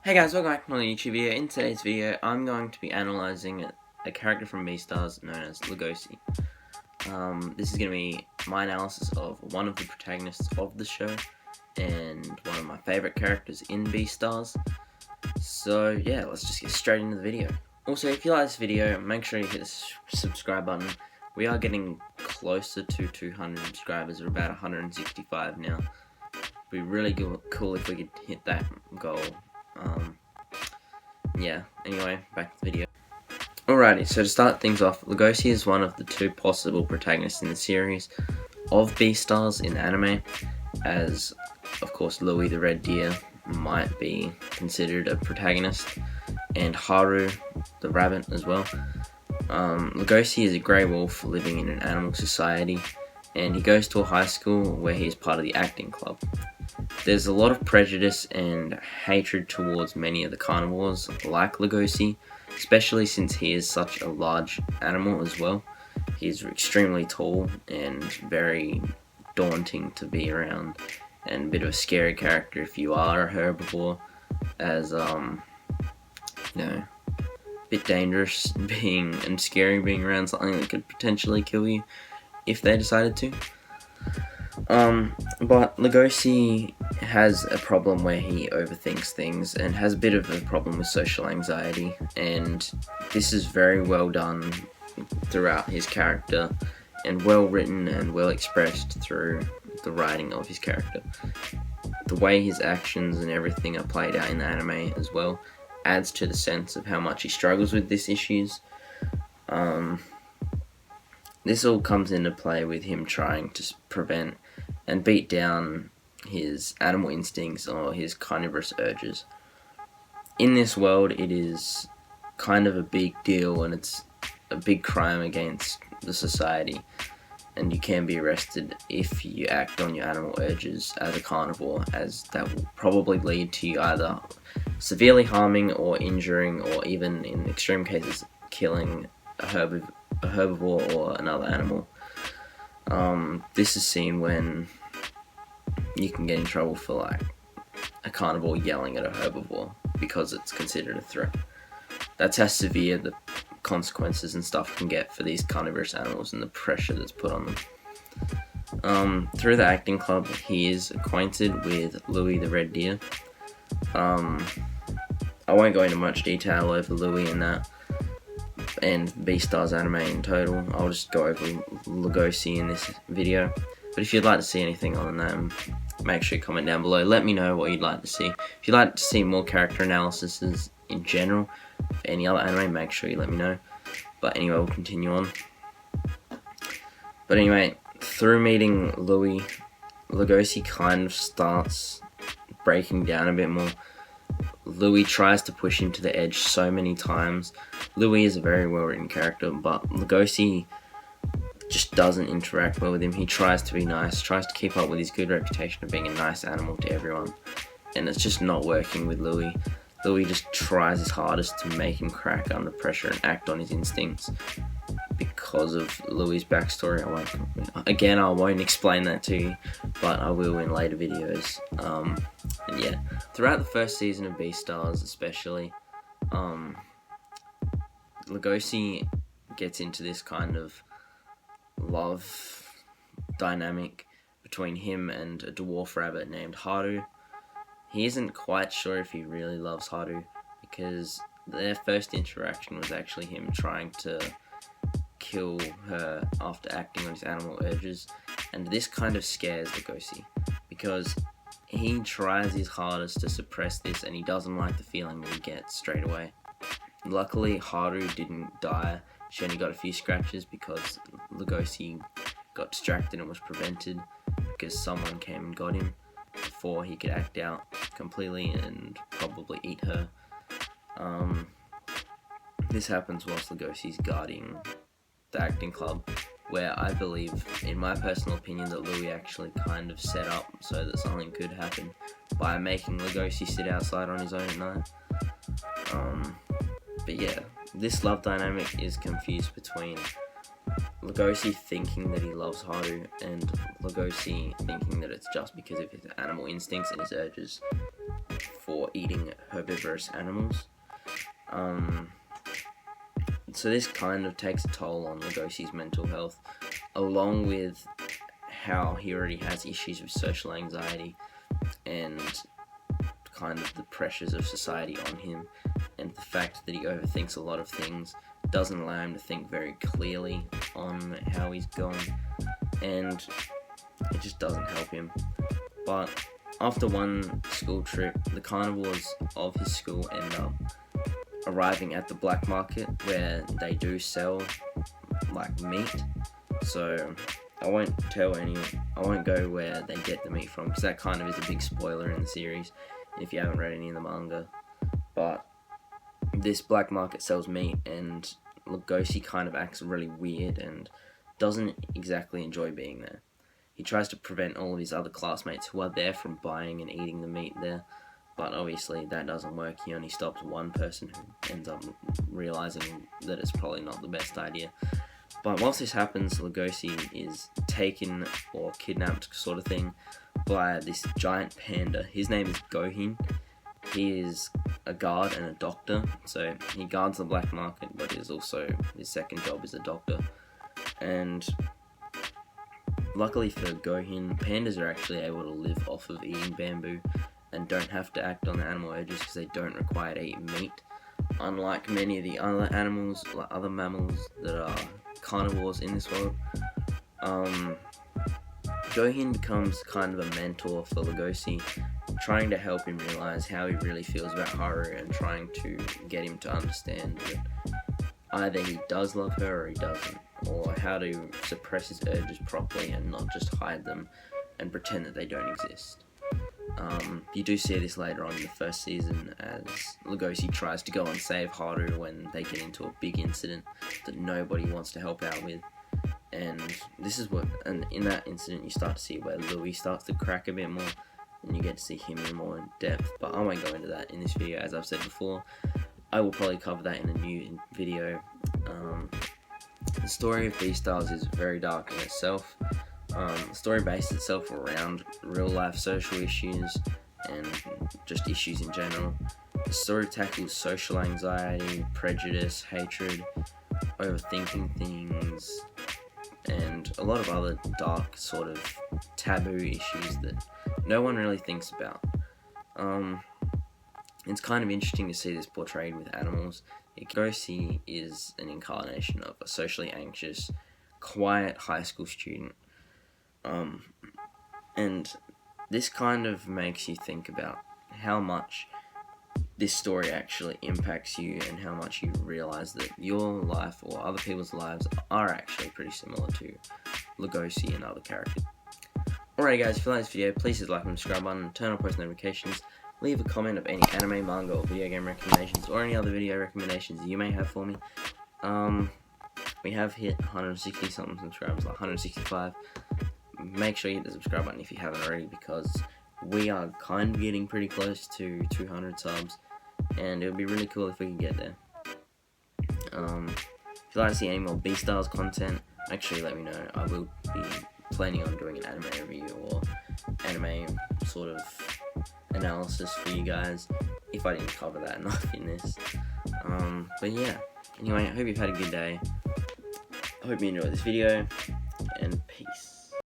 Hey guys, welcome back to another YouTube video. In today's video, I'm going to be analysing a character from Beastars known as Legosi. This is going to be my analysis of one of the protagonists of the show, and one of my favourite characters in Beastars. So yeah, let's just get straight into the video. Also, if you like this video, make sure you hit the subscribe button. We are getting closer to 200 subscribers, we're about 165 now. It'd be really cool if we could hit that goal. Yeah, anyway, back to the video. Alrighty, so to start things off, Legosi is one of the two possible protagonists in the series of Beastars in anime, as, of course, Louie the Red Deer might be considered a protagonist, and Haru the rabbit as well. Legosi is a grey wolf living in an animal society, and he goes to a high school where he is part of the acting club. There's a lot of prejudice and hatred towards many of the carnivores, like Legosi, especially since he is such a large animal as well. He's extremely tall and very daunting to be around, and a bit of a scary character if you are a herbivore, as, a bit dangerous and scary being around something that could potentially kill you if they decided to. But Legosi has a problem where he overthinks things and has a bit of a problem with social anxiety, and this is very well done throughout his character and well written and well expressed through the writing of his character. The way his actions and everything are played out in the anime as well adds to the sense of how much he struggles with these issues. This all comes into play with him trying to prevent and beat down his animal instincts or his carnivorous urges. In this world, it is kind of a big deal, and it's a big crime against the society, and you can be arrested if you act on your animal urges as a carnivore, as that will probably lead to you either severely harming or injuring, or even in extreme cases killing a herbivore or another animal. This is seen when you can get in trouble for like a carnivore yelling at a herbivore because it's considered a threat. That's how severe the consequences and stuff can get for these carnivorous animals and the pressure that's put on them. Through the acting club, he is acquainted with Louie the Red Deer. I won't go into much detail over Louie and that, and Beastars anime in total. I'll just go over Legosi in this video. But if you'd like to see anything on that, make sure you comment down below. Let me know what you'd like to see. If you'd like to see more character analyses in general for any other anime, make sure you let me know. But anyway, we'll continue on. But anyway, through meeting Louie, Legosi kind of starts breaking down a bit more. Louie tries to push him to the edge so many times. Louie is a very well written character, but Legosi just doesn't interact well with him. He tries to be nice, tries to keep up with his good reputation of being a nice animal to everyone, and it's just not working with Louie. Louie just tries his hardest to make him crack under pressure and act on his instincts. Because of Louie'S backstory, I won't explain that to you, but I will in later videos. And yeah, throughout the first season of Beastars especially, Legosi gets into this kind of love dynamic between him and a dwarf rabbit named Haru. He isn't quite sure if he really loves Haru, because their first interaction was actually him trying to kill her after acting on his animal urges, and this kind of scares Legosi, because he tries his hardest to suppress this and he doesn't like the feeling that he gets straight away. Luckily, Haru didn't die. She only got a few scratches because Legosi got distracted and was prevented because someone came and got him before he could act out completely and probably eat her. This happens whilst Legosi's guarding the acting club, where I believe, in my personal opinion, that Louie actually kind of set up so that something could happen by making Legosi sit outside on his own at night. But yeah, this love dynamic is confused between Legosi thinking that he loves Haru and Legosi thinking that it's just because of his animal instincts and his urges. for eating herbivorous animals. So this kind of takes a toll on Lugosi's mental health, along with how he already has issues with social anxiety and kind of the pressures of society on him, and the fact that he overthinks a lot of things doesn't allow him to think very clearly on how he's going, and it just doesn't help him. But after one school trip, the carnivores of his school end up arriving at the black market where they do sell like meat. So I won't go where they get the meat from, because that kind of is a big spoiler in the series if you haven't read any of the manga. But this black market sells meat, and Legosi kind of acts really weird and doesn't exactly enjoy being there. He tries to prevent all of his other classmates who are there from buying and eating the meat there, but obviously that doesn't work. He only stops one person who ends up realizing that it's probably not the best idea. But once this happens, Legosi is taken or kidnapped sort of thing by this giant panda. His name is Gohin. He is a guard and a doctor, so he guards the black market, but his second job is a doctor. And luckily for Gohin, pandas are actually able to live off of eating bamboo and don't have to act on the animal urges because they don't require to eat meat, unlike many of the other animals, like other mammals that are carnivores in this world. Gohin becomes kind of a mentor for Legosi, trying to help him realize how he really feels about Haru and trying to get him to understand that either he does love her or he doesn't, or how to suppress his urges properly and not just hide them and pretend that they don't exist. You do see this later on in the first season as Legosi tries to go and save Haru when they get into a big incident that nobody wants to help out with. And in that incident you start to see where Louie starts to crack a bit more, and you get to see him in more depth. But I won't go into that in this video, as I've said before. I will probably cover that in a new video. The story of Beastars is very dark in itself. The story bases itself around real life social issues and just issues in general. The story tackles social anxiety, prejudice, hatred, overthinking things, and a lot of other dark sort of taboo issues that no one really thinks about. It's kind of interesting to see this portrayed with animals. Legosi is an incarnation of a socially anxious, quiet high school student. And this kind of makes you think about how much this story actually impacts you and how much you realize that your life or other people's lives are actually pretty similar to Legosi and other characters. Alright guys, if you like this video, please hit the like and subscribe button, turn on post notifications, leave a comment of any anime, manga, or video game recommendations, or any other video recommendations you may have for me. We have hit 160 something subscribers, like 165. Make sure you hit the subscribe button if you haven't already, because we are kind of getting pretty close to 200 subs, and it would be really cool if we could get there. If you'd like to see any more Beastars content, actually let me know. I will be planning on doing an anime review or anime sort of analysis for you guys, if I didn't cover that enough in this. But yeah, anyway, I hope you've had a good day. I hope you enjoyed this video.